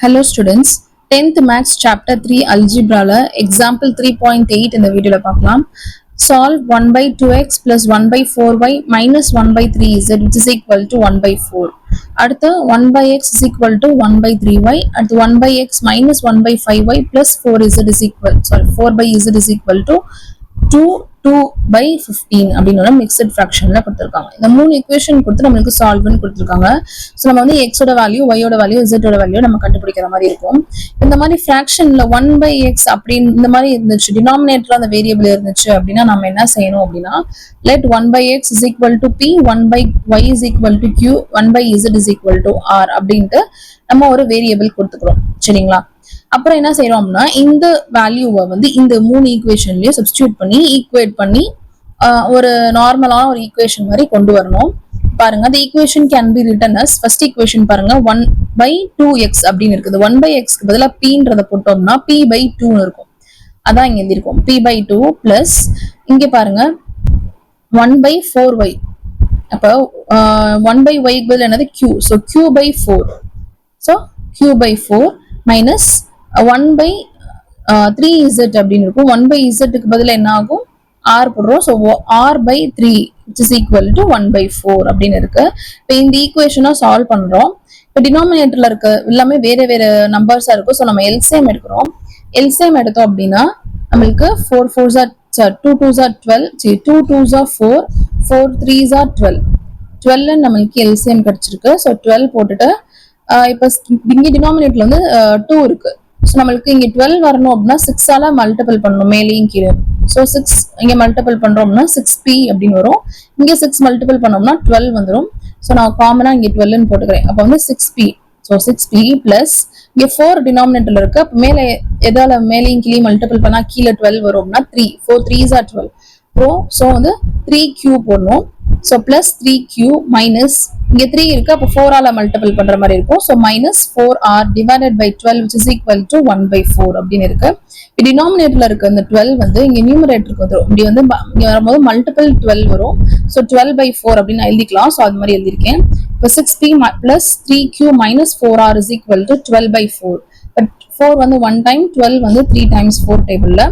Hello students, 10th Maths Chapter 3 Algebra Example 3.8 இந்த வீடியோல பார்க்கலாம். Solve 1 by 2x plus 1 by 4y minus 1 by 3z which is equal to 1 by 4. அடுத்து 1 by x is equal to 1 by 3y. அடுத்து 1 by x minus 1 by 5y plus 4z is equal, 4 by z is equal to 2 by 15 அப்படினோட mixed ஃபிராக்ஷன்ல கொடுத்திருக்காங்க. இந்த மூணு equation கொடுத்து நமக்கு சால்வ்னு கொடுத்திருக்காங்க. So நம்ம வந்து x ஓட வேல்யூ, y ஓட வேல்யூ, z ஓட வேல்யூ நம்ம கண்டுபிடிக்கிற மாதிரி இருக்கும். இந்த மாதிரி ஃபிராக்ஷன்ல 1 by x அப்படி இந்த மாதிரி இருந்துச்சு, டினாமினேட்டர்ல அந்த வேரியபிள் இருந்துச்சு அப்படினா நம்ம என்ன செய்யணும் அப்படினா let 1 by x is equal to p, 1 by y is equal to q, 1 by z is equal to r அப்படினு நம்ம ஒரு வேரியபிள் கொடுத்துக்கிறோம். சரிங்களா? அப்புறம் என்ன செய்யறோம்னா இந்த வேல்யூவை வந்து இந்த மூணு ஈக்குவேஷன்லயே சப்ஸ்டிடியூட் பண்ணி ஈக்குவேட் பண்ணி ஒரு நார்மலான ஒரு ஈக்குவேஷன் மாதிரி கொண்டு வரணும். பாருங்க, the equation can be written as first equation பாருங்க 1 by 2x அப்படின்னு இருக்குது. 1 by x க்கு பதிலா pன்றத போட்டோம்னா p by 2 னு இருக்கும். அதான் இங்க எழுதிருக்கோம் p by 2 plus இங்க பாருங்க 1 by 4y. அப்ப 1 by y க்கு பதிலா என்னது q. so q by 4. so q by 4 minus 1 by 3z அப்படின்னு இருக்கும். 1 by z க்கு பதிலா என்ன ஆகும், r போடுறோம். so r by 3 which is equal to 1 by 4 அப்படின்னு இருக்கு. இப்போ இந்த ஈக்குவேஷனை சால்வ் பண்றோம். இப்போ டினாமினேட்டர்ல இருக்க எல்லாமே வேற வேற நம்பர்ஸா இருக்கும். ஸோ நம்ம எல்சிஎம் எடுக்கிறோம். எல்சிஎம் எடுத்தோம் அப்படின்னா நம்மளுக்கு 4 4s are 2 2s are 12, 2 2s are 4, 4 3s are 12. 12 நம்மளுக்கு எல்சிஎம் கிடைச்சிருக்கு. ஸோ 12 போட்டுட்டு இப்போ இங்க டினாமினேட்டர்ல வந்து 2 இருக்கு. ஸோ நம்மளுக்கு இங்க 12 வரணும் அப்படின்னா 6ஆல மல்டிபிள் பண்ணணும் மேலேயும் கீழே. ஸோ 6 இங்க மல்டிபிள் பண்றோம் அப்படின்னா 6p அப்படின்னு வரும். இங்க 6 மல்டிபிள் பண்ணோம்னா 12 வந்துடும். ஸோ நான் காமனா இங்க 12ன்னு போட்டுக்கிறேன். அப்போ வந்து 6p. ஸோ 6p பிளஸ் இங்க 4 டினாமினேட்டர்ல இருக்கு. அப்போ மேலே எதால மேலேயும் கீழே மல்டிபிள் பண்ணா கீழே 12 வரும்னா 3. 4 3s are 12. ஸோ வந்து 3q போடணும். ஸோ பிளஸ் 3q மைனஸ் இங்க 3 இருக்கு. அப்போ 4ஆல மல்டிபிள் பண்ற மாதிரி இருக்கும். So minus 4r divided by 12 which is equal to 1 by 4 அப்படின்னு இருக்கு. டினாமினேட்டர்ல இருக்க இந்த 12 வந்து இங்க நியூமரேட்டருக்கு வந்துடும். இப்படி வந்து இங்க வரும்போது மல்டிபிள் 12 வரும். ஸோ 12 by 4 அப்படின்னு எழுதிக்கலாம். ஸோ அது மாதிரி எழுதியிருக்கேன். இப்போ 6p plus 3q minus 4r is equal to 12 by 4. But 4 வந்து 1 டைம், 12 வந்து 3 times 4 டேபிள்ல.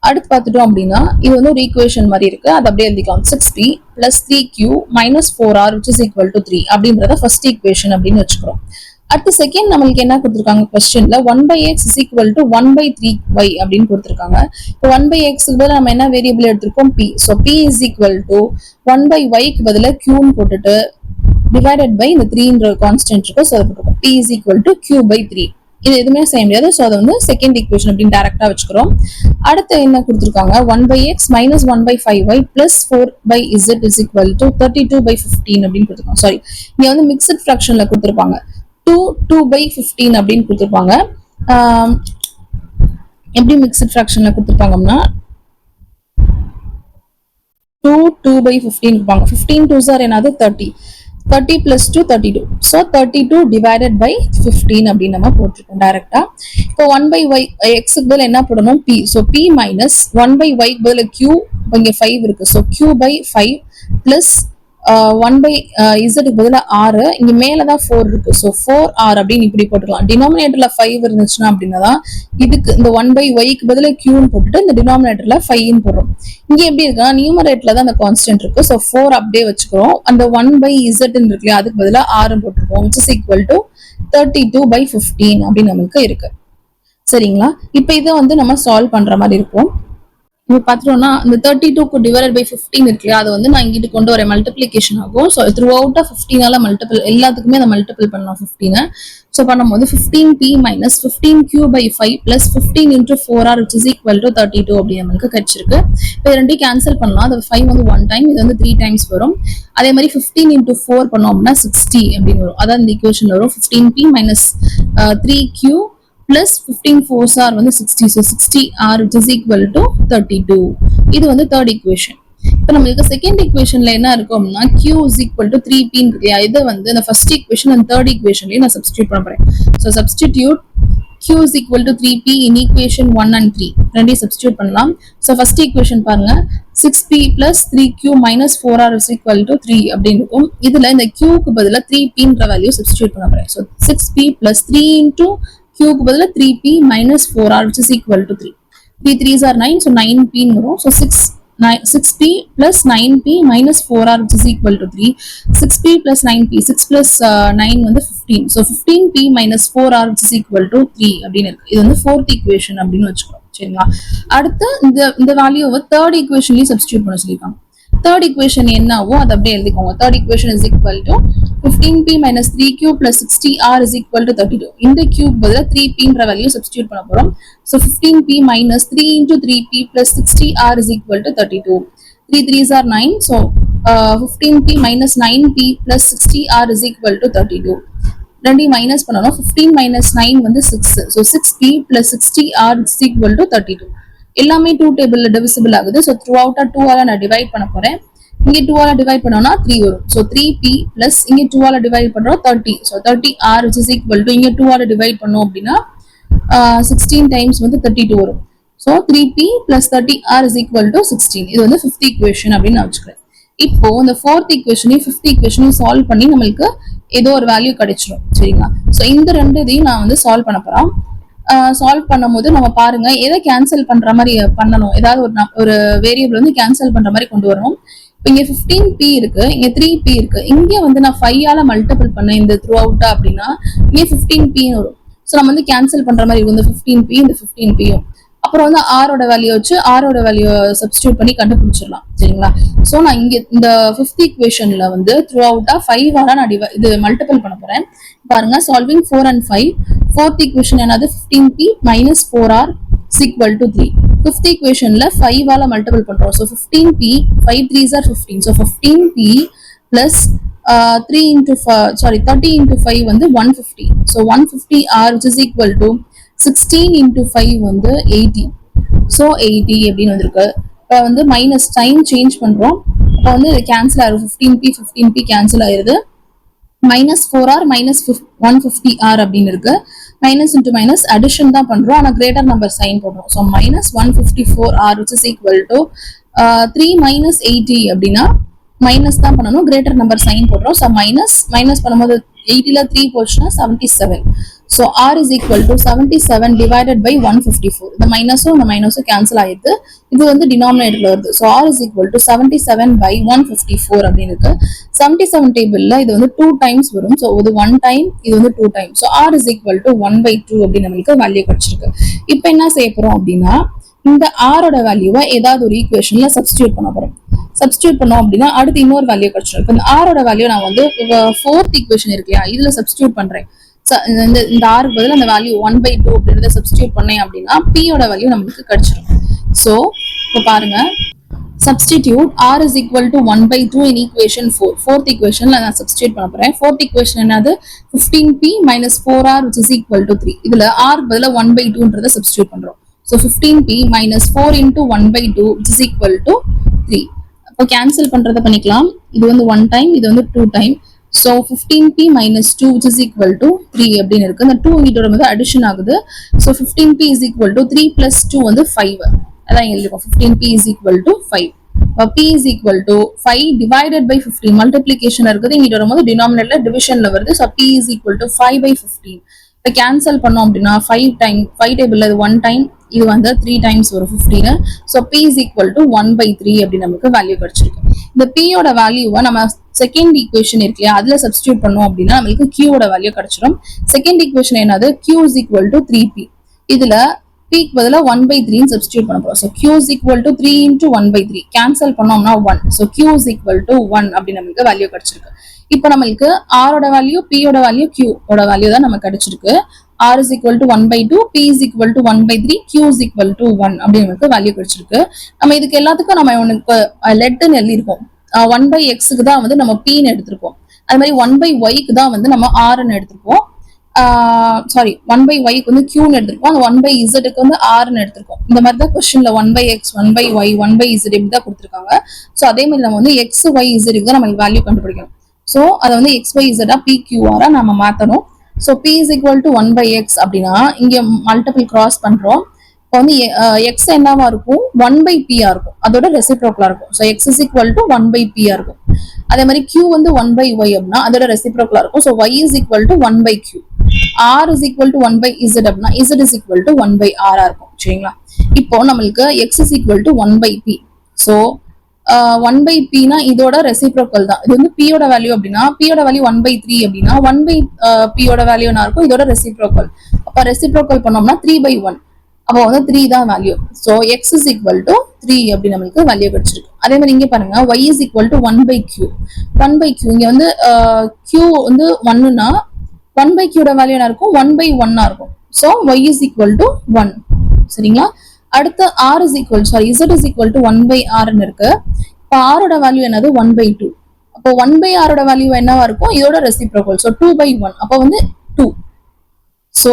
அடுத்து பார்த்துட்டோம் அப்படின்னா இது வந்து ஒரு ஈக்குவேஷன் மாதிரி இருக்கு. அது அப்படியே எழுதிக்கலாம். 6p plus 3q minus 4r which is equal to 3 அப்படின்றத ஃபர்ஸ்ட் ஈக்குவேஷன் அப்படின்னு வச்சுக்கிறோம். அடுத்து செகண்ட் நம்மளுக்கு என்ன கொடுத்துருக்காங்க கொஸ்டின்ல 1 by x is equal to 1 by 3y அப்படின்னு கொடுத்துருக்காங்க. இப்போ 1 by x க்கு பதிலா நம்ம என்ன வேரியபிள் எடுத்திருக்கோம் p. so p is equal to 1 by y க்கு பதிலா q ன்னு போட்டுட்டு டிவைடட் பை இந்த 3ன்ற கான்ஸ்டன்ட் இருக்கு. ஸோ அதை போட்டுருக்கோம். p is equal to q by 3. இது எதுவுமே செய்ய முடியாது. ஸோ அதை வந்து செகண்ட் ஈக்குவேஷன் அப்படின்னு டைரக்டா வச்சுக்கிறோம். அடுத்து என்ன கொடுத்துருக்காங்க 1 by x minus 1 by 5y plus 4 by z is equal to 32 by 15 அப்படின்னு கொடுத்துருக்காங்க. சாரி, இங்க வந்து மிக்ஸ்ட் ஃபிராக்ஷன்ல கொடுத்துருப்பாங்க. 2 by 15 அப்படின்னு கொடுத்துருப்பாங்க. எப்படி மிக்ஸ்ட் ஃபிராக்ஷன்ல கொடுத்துருப்பாங்கன்னா 2 by 15 கொடுப்பாங்க. 15 2s are என்னது 30. 30 plus 2 32. so 32 divided by 15 அப்படின்னு நம்ம போட்டுருக்கோம் டைரக்டா. இப்போ 1 by y x க்கு பதிலா என்ன போடணும் p. so p minus 1 by y க்கு பதிலா q, இங்க 5 இருக்கு. so q by 5 plus 1 by z க்கு பதிலா r, இங்க மேல தான் 4 இருக்கு. so 4r அப்படின்னு இப்படி போட்டுக்கலாம். டினாமினேட்டர்ல 5 இருந்துச்சுன்னா அப்படின்னா இதுக்கு இந்த 1 by y க்கு பதிலா q ன்னு போட்டுட்டு இந்த டினாமினேட்டர்ல 5 ன்னு போடுறோம். இங்க எப்படி இருக்குன்னா நியூமரேட்டர்ல தான் அந்த கான்ஸ்டன்ட் இருக்கு. so 4 அப்படியே வச்சுக்கிறோம். அந்த 1 by z ன்னு இருக்கு, அதுக்கு பதிலா r ன்னு போட்டுருக்கோம் which is equal to 32 by 15 அப்படின்னு நமக்கு இருக்கு. சரிங்களா? இப்போ இதை வந்து நம்ம சால்வ் பண்ற மாதிரி இருக்கும். இப்போ பார்த்தோம்னா இந்த 32க்கு டிவைடட் பை 15 இருக்கு இல்லையா, அதை வந்து நான் இங்கிட்டு கொண்டு வர மல்டிப்ளிகேஷன் ஆகும். ஸோ த்ரூ அவுட்டா 15ஆல மல்டிபிள் எல்லாத்துக்குமே அதை மல்டிபிள் பண்ணலாம் 15. ஸோ பண்ணும்போது 15p minus 15q by 5 plus 15 into 4r which is equal to 32 அப்படி நம்மளுக்கு கிடைச்சிருக்கு. இப்போ ரெண்டையும் கேன்சல் பண்ணலாம். அது 5 வந்து 1 டைம், இது வந்து 3 times வரும். அதே மாதிரி 15 into 4 பண்ணோம் அப்படின்னா 60 அப்படின்னு வரும். அதான் இந்த ஈக்குவேஷன் வரும். 15p minus 3q plus 15 4s are வந்து 60. so 60r which is equal to 32. இது வந்து தேர்ட் ஈக்குவேஷன். இப்போ நம்மளுக்கு செகண்ட் ஈக்குவேஷன்ல என்ன இருக்கும் அப்படின்னா q is equal to 3p இருக்கு. இதை வந்து இந்த ஃபர்ஸ்ட் ஈக்குவேஷன் அண்ட் தேர்ட் ஈக்குவேஷன்லயே நான் சப்ஸ்டிடியூட் பண்ண போறேன். so substitute q is equal to 3p in equation 1 and 3 ரெண்டையும் substitute பண்ணலாம். So first equation பாருங்க 6p plus 3q minus 4r is equal to 3 அப்படின்னு இருக்கும். இதுல இந்த q க்கு பதிலா 3pன்ற வேல்யூ substitute பண்ண போறேன். So 6p plus 3 into q க்கு பதிலா 3p minus 4r which is equal to 3. 3 3s are 9, so 9p வரும். So 6p plus 9p minus 4r which is equal to 3. 6p plus 9p, 6 plus 9 வந்து 15. So 15p minus 4r which is equal to 3 அப்படின்னு இருக்கு. இது வந்து fourth equation அப்படின்னு வச்சுக்கோம். சரிங்களா? அடுத்து இந்த வேல்யூவை third equationலயும் substitute பண்ண சொல்லிருக்காங்க. third equation என்னவோ அதை அப்படியே எழுதிக்கோங்க. third equation is equal to 15p minus 3q plus 60r is equal to 32. இந்த q பதிலா 3pன்ற வேல்யூ substitute பண்ண போறோம். So 15p minus 3 into 3p plus 60r is equal to 32. 3 3s are 9. So 15p minus 9p plus 60r is equal to 32. ரெண்டையும் minus பண்ணணும். 15 minus 9 வந்து 6. So 6p plus 60r is equal to 32. எல்லாமே 2 டேபிள்ல divisible ஆகுது. So through அவுட்டா 2 ஆல நான் divide பண்ண போறேன். இங்க 2 ஆல டிவைட் பண்ணோம்னா 3 வரும். ஸோ 3p பிளஸ் இங்க 2 ஆல டிவைட் பண்றோம் 30. So 30r which is equal to இங்க 2 ஆல டிவைட் பண்ணோம் அப்படின்னா 16 டைம்ஸ் வந்து 32 வரும். So 3p plus 30r is equal to 16. இது வந்து 5th equation அப்படின்னு நான் வச்சுக்கிறேன். இப்போ இந்த 4th equationையும் 5th equationையும் சால்வ் பண்ணி நம்மளுக்கு ஏதோ ஒரு வேல்யூ கிடைச்சிடும். சரிங்களா? ஸோ இந்த ரெண்டு இதையும் நான் வந்து சால்வ் பண்ண போறேன். சால்வ் பண்ணும்போது நம்ம பாருங்க எதை கேன்சல் பண்ற மாதிரி பண்ணணும். ஏதாவது ஒரு வேரியபிள் வந்து கேன்சல் பண்ற மாதிரி கொண்டு வரணும். இப்போ இங்க 15p இருக்கு, இங்க 3p இருக்கு. இங்க வந்து நான் 5 ஆல மல்டிபிள் பண்ணேன் இந்த த்ரூ அவுட்டா அப்படின்னா இங்க 15p வரும். ஸோ நம்ம வந்து கேன்சல் பண்ற மாதிரி இருக்கும் இந்த 15p இந்த 15pயும். அப்புறம் வந்து ஆரோட வேல்யூ வச்சு ஆரோட வேல்யூ சப்ஸ்டியூட் பண்ணி கண்டுபிடிச்சிடலாம். சரிங்களா? ஸோ நான் இங்க இந்த 5th equationல வந்து த்ரூ அவுட்டா 5 ஆல நான் இது மல்டிபிள் பண்ண போறேன். பாருங்க சால்விங் 4 and 5. 4th equation என்னது 15p minus 4r is equal to 3. 5th equationல 5 ஆல மல்டிபிள் பண்றோம். So 15p 5 3s are 15. So 15p plus 30 into 5 வந்து 150. So 150r which is equal to 16 into 5 வந்து 80. ஸோ 80 அப்படின்னு வந்திருக்கு. இப்போ வந்து மைனஸ் சைன் சேஞ்ச் பண்றோம். அப்போ வந்து இது கேன்சல் ஆயிரும். 15p கேன்சல் ஆயிருது. minus 4r minus 150r அப்படின்னு இருக்கு. மைனஸ் இன்டு மைனஸ் அடிஷன் தான் பண்றோம். ஆனால் கிரேட்டர் நம்பர் சைன் போடுறோம். So minus 154r which is equal to 3 minus 80 அப்படின்னா மைனஸ் தான் பண்ணணும். கிரேட்டர் நம்பர் சைன் போடுறோம். ஸோ மைனஸ் பண்ணும்போது 80ல 3 போச்சுன்னா 77. So r is equal to 77 divided by 154. இந்த மைனஸும் கேன்சல் ஆயிடுது. இது வந்து டினாமினேட்டர்ல வருது. So r is equal to 77 by 154 அப்படின்னு இருக்கு. 77 டேபிள்ல இது வந்து 2 டைம்ஸ் வரும். ஸோ இது 1 டைம், இது வந்து 2 time. So r is equal to 1/2 அப்படின்னு நம்மளுக்கு வேல்யூ கிடைச்சிருக்கு. இப்போ என்ன செய்ய போறோம் அப்படின்னா இந்த ஆரோட வேல்யூவை ஏதாவது ஒரு ஈக்குவேஷன்ல சப்ஸ்டியூட் பண்ண போறோம். சப்ஸ்டியூட் பண்ணோம் அப்படின்னா அடுத்து இன்னொரு வேல்யூ கிடைச்சிடும். இந்த ஆரோட வேல்யூ நான் வந்து 4th equation இருக்கு இல்லையா இதுல சப்ஸ்டியூட் பண்றேன். இந்த ஆருக்கு பதில் அந்த வேல்யூ 1/2 அப்படின்றத சப்ஸ்டியூட் பண்ணேன் அப்படின்னா p யோட வேல்யூ நம்மளுக்கு கிடைச்சிடும். ஸோ இப்போ பாருங்க substitute r is equal to 1/2 in equation 4. 4th equationல நான் substitute பண்ண போறேன். 4th equation என்னது 15p minus 4r which is equal to 3. இதுல r பதிலா 1/2ன்றத substitute பண்றோம். So 15p minus 4 into 1/2 which is equal to 3. அப்போ கேன்சல் பண்றத பண்ணிக்கலாம். இது வந்து 1 டைம், இது வந்து 2 time. So 15p minus 2 which is equal to 3 அப்படின்னு இருக்கு. இந்த 2 இங்கிட்ட வரும்போது அடிஷன் ஆகுது. So 15p is equal to 3 plus 2 வந்து 5. அதான் எழுதிருக்கோம். 15p is equal to 5. p is equal to 5 divided by 15. Multiplication இருக்குது. இங்கிட்ட வரும்போது டினாமினேட்டர்ல டிவிஷன்ல வருது. So p is equal to 5/15. இப்போ கேன்சல் பண்ணோம் அப்படின்னா 5 டேபிள்ல இது 1 டைம், இது வந்து 3 டைம்ஸ் வரும் 15. So p is equal to 1/3 அப்படி நமக்கு வேல்யூ கிடைச்சிருக்கு. இந்த p யோட வேல்யூவை நம்ம செகண்ட் ஈக்குவேஷன் இருக்கு இல்லையா அதுல சப்ஸ்டியூட் பண்ணோம் அப்படின்னா நம்மளுக்கு q யோட வேல்யூ கிடைச்சிடும். செகண்ட் ஈக்குவேஷன் என்னது q is equal to 3p. இதுல p க்கு பதிலா 1/3 சப்ஸ்டியூட் பண்ண போறோம். So q is equal to 3 into 1/3. Cancel பண்ணோம்னா 1. So q is equal to 1 அப்படி நமக்கு வேல்யூ கிடைச்சிருக்கு. இப்போ நம்மளுக்கு r ஓட வேல்யூ, p யோட வேல்யூ, q ஓட வேல்யூ தான் நமக்கு கிடைச்சிருக்கு. r is equal to 1/2, p is equal to 1/3, q is equal to 1 அப்படி நமக்கு வேல்யூ கிடைச்சிருக்கு. நம்ம இதுக்கு எல்லாத்துக்கும் நம்ம உனக்கு லெட்னு எழுதியிருக்கோம். 1/x தான் வந்து நம்ம p ன்னு எடுத்திருக்கோம். அது மாதிரி 1/y தான் வந்து நம்ம r ன்னு எடுத்திருக்கோம். 1/y வந்து q ன்னு எடுத்திருக்கோம். அந்த 1/z வந்து r ன்னு எடுத்திருக்கோம். இந்த மாதிரி தான் கொஸ்டின்ல 1/x 1/y 1/z இப்படி தான் கொடுத்துருக்காங்க. ஸோ அதே மாதிரி நம்ம வந்து x y z தான் நம்ம வேல்யூ கண்டுபிடிக்கணும். ஸோ அதை வந்து x y z pqr நம்ம மாத்தணும். So p is equal to 1 by x அப்படின்னா இங்க மல்டிபிள் கிராஸ் பண்றோம். இப்போ வந்து எக்ஸ் என்னவா இருக்கும் 1 by p ஆ இருக்கும், அதோட ரெசிப்ரோக்கலா இருக்கும். So X is equal to 1 by p ஆ இருக்கும். அதே மாதிரி q வந்து 1 by y அப்படின்னா அதோட ரெசிப்ரோக்கலா இருக்கும். So y is equal to 1 by q. r is equal to 1 by z அப்படின்னா z is equal to 1 by r ஆ இருக்கும். சரிங்களா? இப்போ நம்மளுக்கு x is equal to 1 by p. So 1 by p னா இதோட ரெசிப்ரோக்கல் தான். இது வந்து p யோட வேல்யூ அப்படின்னா p யோட வேல்யூ 1 by 3 அப்படின்னா 1 by p யோட வேல்யூ என்ன இருக்கும், இதோட ரெசிப்ரோக்கல். அப்ப ரெசிப்ரோக்கல் பண்ணோம்னா 3 by 1. அப்போ வந்து 3 தான் value. So X is equal to 3 அப்படி நம்மளுக்கு வேல்யூ கிடைச்சிருக்கு. அதே மாதிரி இங்க பாருங்க y is equal to 1 by q. 1 by q இங்க வந்து q வந்து 1னா 1 by q யோட வேல்யூ என்ன இருக்கும், 1 by 1 ஆ இருக்கும். So y is equal to 1. சரிங்களா? அடுத்து r is equal z is equal to 1 by r ன்னு இருக்கு. இப்போ r ஓட வேல்யூ என்னது 1 by 2. அப்போ 1 by r ஓட வேல்யூ என்னவா இருக்கும், இதோட ரெசிப்ரோக்கல். So 2 by 1. அப்போ வந்து 2. So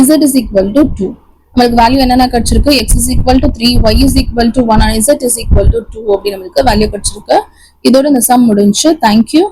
z is equal to 2. நம்மளுக்கு வேல்யூ என்னென்ன கிடைச்சிருக்கு, x is equal to 3, y is equal to 1 and z is equal to 2 அப்படி நம்மளுக்கு வேல்யூ கிடைச்சிருக்கு. இதோட இந்த சம் முடிஞ்சு. தேங்க்யூ.